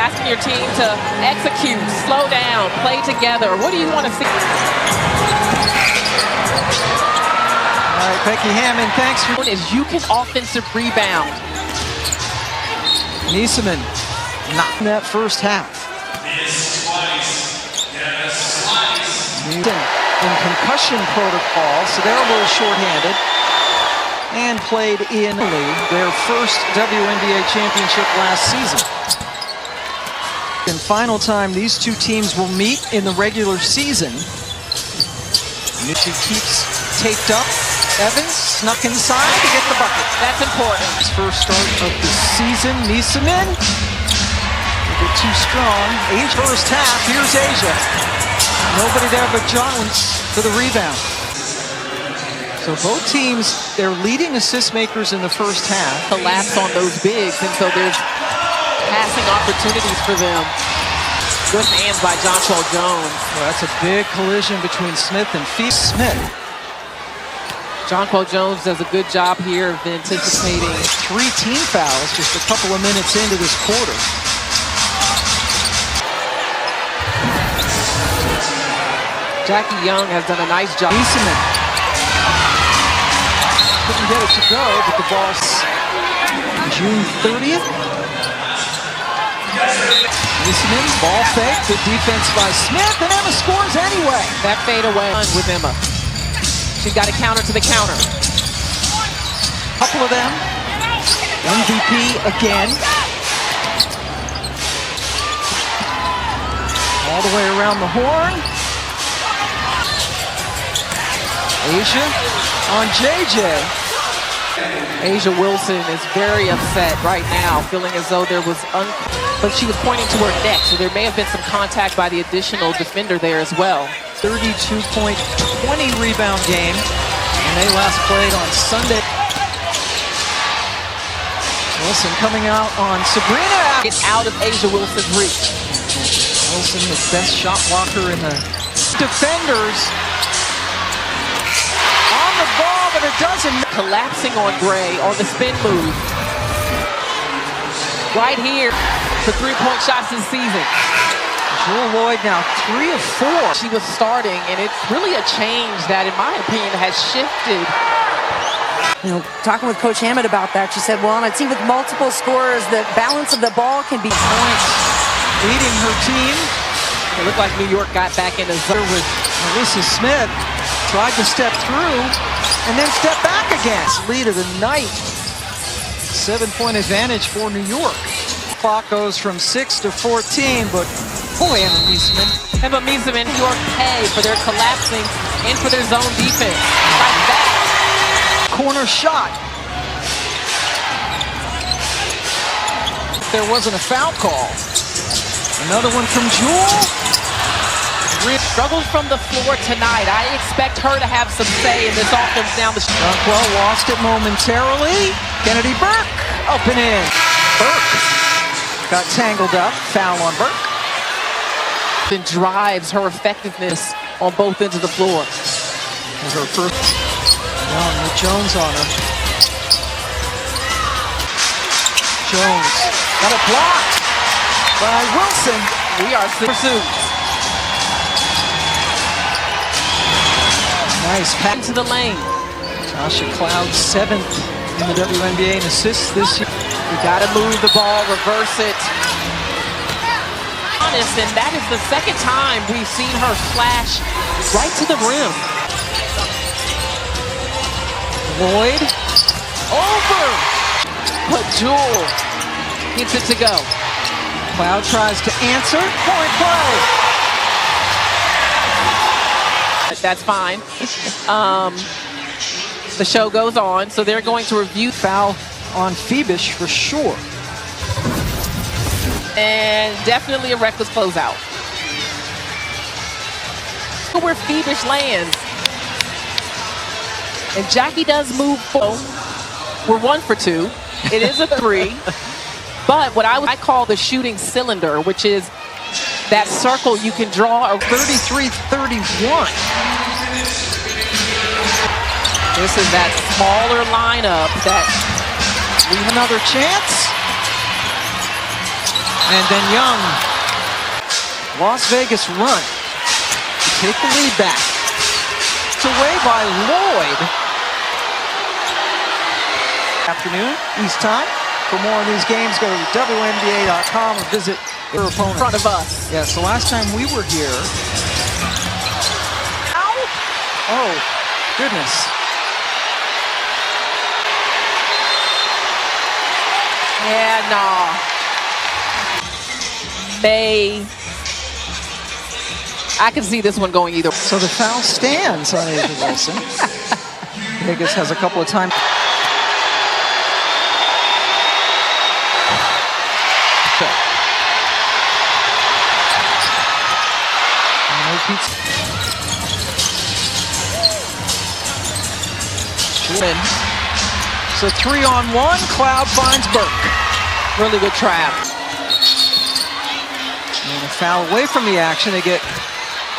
asking your team to execute, slow down, play together. What do you want to see? All right, Becky Hammond, thanks for... Is you can offensive rebound. Niesemann not in that first half. In concussion protocol, so they're a little shorthanded. And played in their first WNBA championship last season. And final time these two teams will meet in the regular season. She keeps taped up. Evans snuck inside to get the bucket. That's important. First start of the season. Niesemann. A bit too strong. First half. Here's Asia. Nobody there but Jones for the rebound. So both teams, they're leading assist makers in the first half. Collapse on those bigs, and so there's passing opportunities for them. Good hands by Jonquel Jones. Well, that's a big collision between Smith and Smith. Jonquel Jones does a good job here of anticipating. 3 team fouls just a couple of minutes into this quarter. Jackie Young has done a nice job. Niesemann couldn't get it to go, but the ball's June 30th. Niesemann, ball fake, good defense by Smith, and Emma scores anyway. That fade away with Emma. She's got a counter to the counter. Couple of them. MVP again. All the way around the horn. Asia on JJ. Asia Wilson is very upset right now, feeling as though there was but she was pointing to her neck, so there may have been some contact by the additional defender there as well. 32-point, 20 rebound game, and they last played on Sunday. Wilson coming out on Sabrina. Get out of Asia Wilson's reach. Wilson, the best shot blocker in the defenders. On the ball, but it doesn't. Collapsing on Gray on the spin move. Right here for 3-point shots this season. Jewel Lloyd now 3 of 4. She was starting, and it's really a change that, in my opinion, has shifted. You know, talking with Coach Hammond about that, she said, well, on a team with multiple scorers, the balance of the ball can be points leading her team. It looked like New York got back in the zone with Melissa Smith. Tried to step through and then step back again. Lead of the night. 7-point advantage for New York. Clock goes from 6 to 14, but boy, Emma Niesemann. Emma Niesemann, New York pay for their collapsing and for their zone defense. Like that. Corner shot. There wasn't a foul call. Another one from Jewel. Struggles from the floor tonight. I expect her to have some say in this offense down the street. Jonquel lost it momentarily. Kennedy Burke up and in. Burke got tangled up. Foul on Burke. And drives her effectiveness on both ends of the floor. And her first young with Jones on her. Jones got it blocked by Wilson. We are pursuit. Nice pass into the lane. Tasha Cloud 7th in the WNBA in assists this year. You got to move the ball, reverse it. Honest, and that is the second time we've seen her flash right to the rim. Lloyd over, but Jewel gets it to go. Cloud tries to answer. Point play. That's fine. The show goes on, so they're going to review. Foul on Phoebish for sure. And definitely a reckless closeout. Look where Phoebish lands. And Jackie does move forward. We're 1 for 2. It is a 3. But what I call the shooting cylinder, which is that circle you can draw. 33-31. This is that smaller lineup that leave another chance. And then Young. Las Vegas run to take the lead back. It's away by Lloyd. Afternoon, East time. For more on these games, go to wnba.com or visit their opponent. In front of us. Yes, the last time we were here. Ow! Oh, goodness. Yeah, no. I can see this one going either. So the foul stands on Asia Wilson. Vegas has a couple of times. So 3-on-1, Cloud finds Burke. Really good trap. And a foul away from the action. They get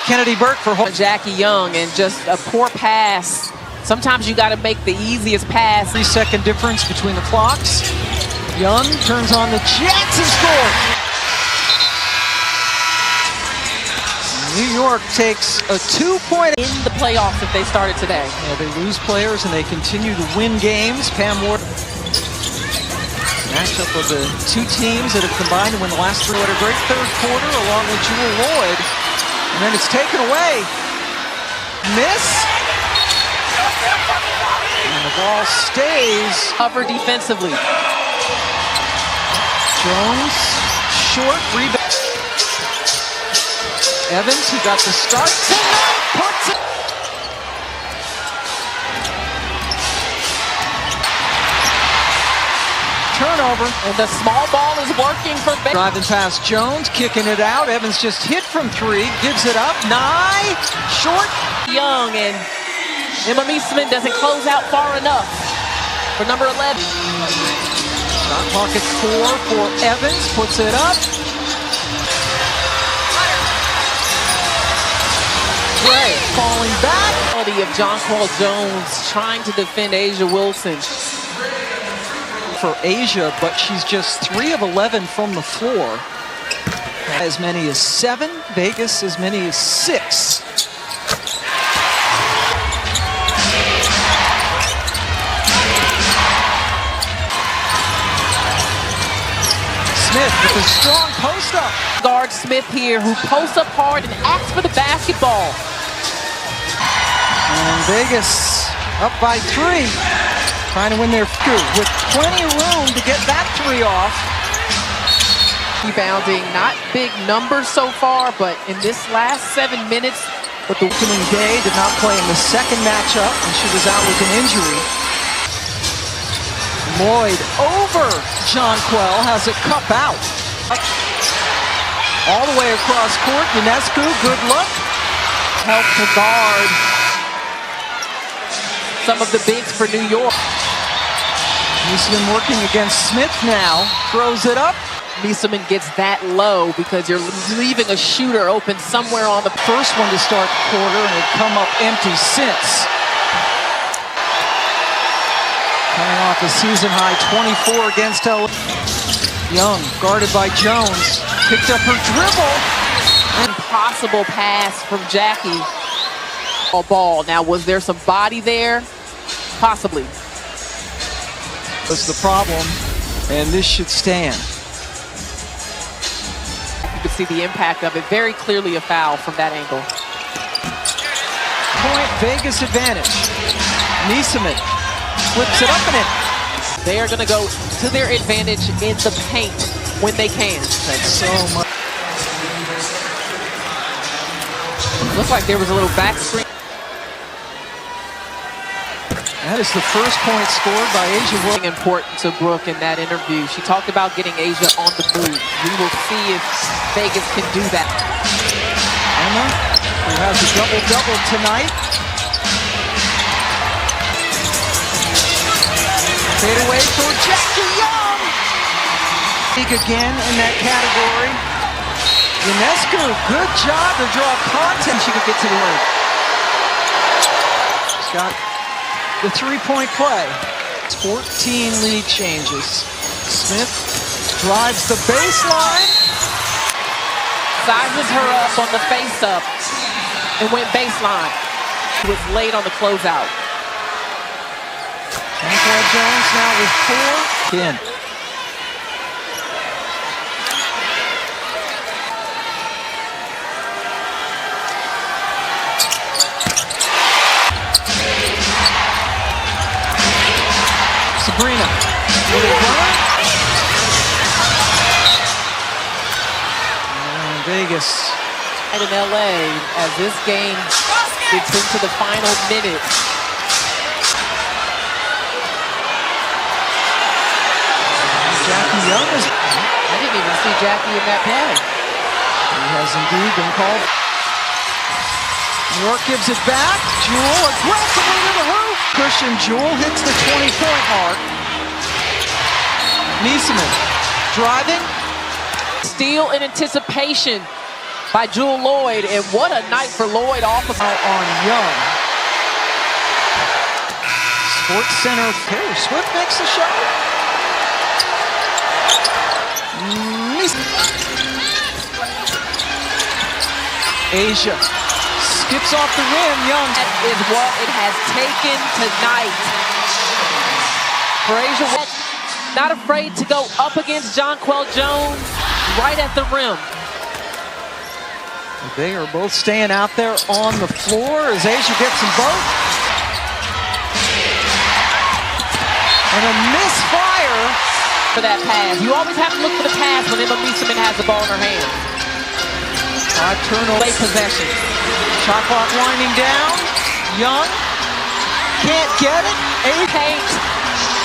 Kennedy Burke for Jackie Young, and just a poor pass. Sometimes you got to make the easiest pass. 3-second difference between the clocks. Young turns on the Jets and scores. New York takes a 2-point in the playoffs if they started today. Yeah, they lose players and they continue to win games. Pam Ward. Matchup of the two teams that have combined to win the last three. What a great third quarter along with Jewel Lloyd. And then it's taken away. Miss. And the ball stays. Cover defensively. Jones, short rebound. Evans, who got the start tonight, puts it. Turnover. And the small ball is working for Vegas. Driving past Jones, kicking it out. Evans just hit from three, gives it up. Nye, short. Young, and Emma Meesman doesn't close out far enough for number 11. Shot clock at 4 for Evans, puts it up. Gray falling back. Of Jonquel Jones trying to defend Asia Wilson. For Asia, but she's just 3 of 11 from the floor. As many as 7, Vegas as many as 6. Smith with a strong post up. Guard Smith here, who posts up hard and asks for the basketball. And Vegas up by 3. Trying to win their scoop with plenty of room to get that 3 off. Rebounding, not big numbers so far, but in this last 7 minutes, but the opening day did not play in the second matchup, and she was out with an injury. Lloyd over Jonquel, has it cup out. All the way across court, Ionescu, good look. Help to guard some of the bigs for New York. Meesman working against Smith now, throws it up. Meesman gets that low because you're leaving a shooter open somewhere on the first one to start the quarter, and it's come up empty since. Coming off a season high 24 against LA. Young, guarded by Jones, picked up her dribble. Impossible pass from Jackie. Ball. Now, was there some body there? Possibly. That's the problem, and this should stand. You can see the impact of it. Very clearly a foul from that angle. Point Vegas advantage. Meesman flips it up and in. They are going to go to their advantage in the paint when they can. Thanks so much. Looks like there was a little back screen. That is the first point scored by Asia Wilson. Important to Brooke in that interview. She talked about getting Asia on the move. We will see if Vegas can do that. Emma, who has a double-double tonight. Fade away for Jackie Young. Again in that category. Ionescu, good job to draw contact. She could get to the ring. She's got the 3-point play. It's 14 lead changes. Smith drives the baseline. sizes her up on the face-up and went baseline. She was late on the closeout. Jonquel Jones now with 4. In. Sabrina. And Vegas. And in LA, as this game gets into the final minute. Jackie Young is... I didn't even see Jackie in that play. He has indeed been called. New York gives it back. Jewel aggressively to the hoop. Christian Jewel hits the 20-point mark. Niesemann driving. Steal in anticipation by Jewel Lloyd, and what a night for Lloyd off of on Young. Sports Center. Taylor Swift makes the shot. Asia skips off the rim. Young. That is what it has taken tonight for Asia. Not afraid to go up against Jonquel Jones right at the rim. They are both staying out there on the floor as Asia gets them both. And a misfire for that pass. You always have to look for the pass when Emma Niesemann has the ball in her hand. 5 turnovers. Late possession. Shot clock winding down. Young can't get it. Paint.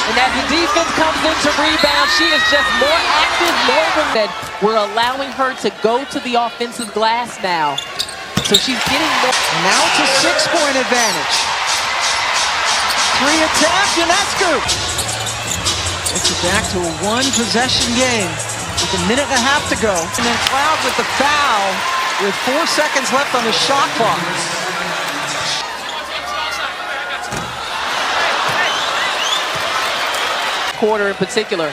And as the defense comes in to rebound, she is just more active, more than we're allowing her to go to the offensive glass now. So she's getting more. Now it's a 6-point advantage. 3 attempts, Ionescu. Gets it back to a 1-possession game with a minute and a half to go. And then Cloud with the foul with 4 seconds left on the shot clock. Quarter in particular.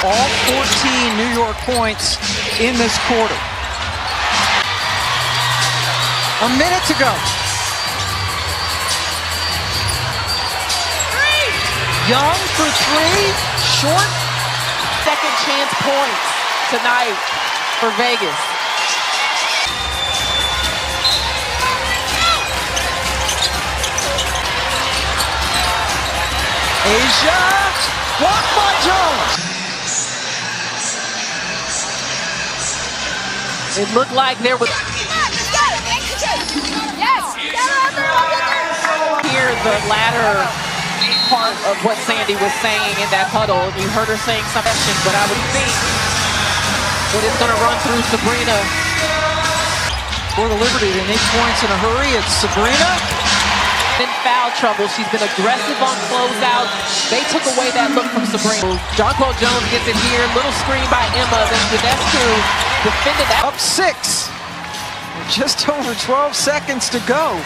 All 14 New York points in this quarter. A minute to go. Young for 3, short. Second chance points tonight for Vegas. Asia, blocked by Jones. It looked like there was... Hear the latter part of what Sandy was saying in that huddle. You heard her saying something, but I would think that it's going to run through Sabrina. For the Liberty, they need points in a hurry. It's Sabrina. In foul trouble. She's been aggressive on closeout. They took away that look from Sabrina. Jonquel Jones gets it here. Little screen by Emma. Then Ionescu defended that. Up 6. Just over 12 seconds to go.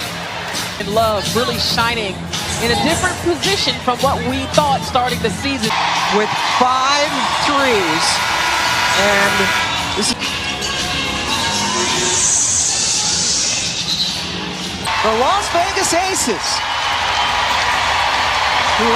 And Love really shining in a different position from what we thought starting the season. With 5 threes. And this is the Las Vegas Aces, who